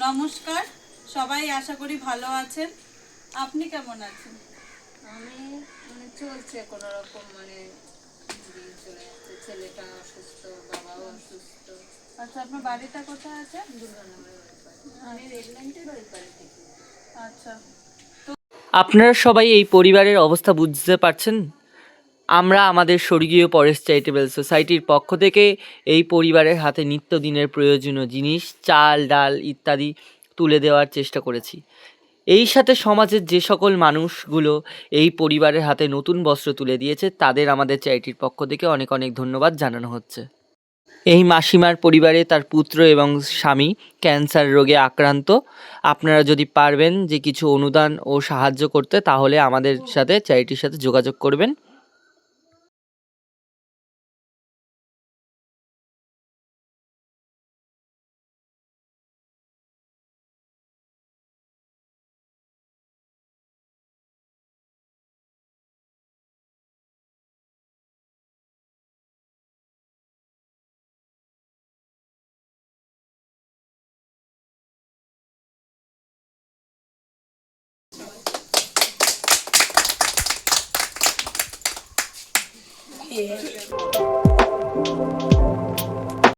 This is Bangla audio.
নমস্কার, সবাই আশা করি ভালো আছেন। আপনি কেমন আছেন? আমি চলছে কোনো রকম, দিন চলে যাচ্ছে। ছেলেটা অসুস্থ, বাবাও অসুস্থ। আচ্ছা, আপনার বাড়িটা কোথায় আছে? দুর্গানগরের ওই পারে, আমি রেললাইনের ওই পারে থেকে। আচ্ছা, আপনারা সবাই এই পরিবারের অবস্থা বুঝতে পারছেন। আমরা আমাদের স্বর্গীয় পরেশ চ্যারিটেবল সোসাইটির পক্ষ থেকে এই পরিবারের হাতে নিত্যদিনের প্রয়োজনীয় জিনিস, চাল ডাল ইত্যাদি তুলে দেওয়ার চেষ্টা করেছি। এই সাথে সমাজের যে সকল মানুষগুলো এই পরিবারের হাতে নতুন বস্ত্র তুলে দিয়েছে তাদের আমাদের চ্যারিটির পক্ষ থেকে অনেক অনেক ধন্যবাদ জানানো হচ্ছে। এই মাসিমার পরিবারে তার পুত্র এবং স্বামী ক্যান্সার রোগে আক্রান্ত। আপনারা যদি পারবেন যে কিছু অনুদান ও সাহায্য করতে, তাহলে আমাদের সাথে চ্যারিটির সাথে যোগাযোগ করবেন। Yeah.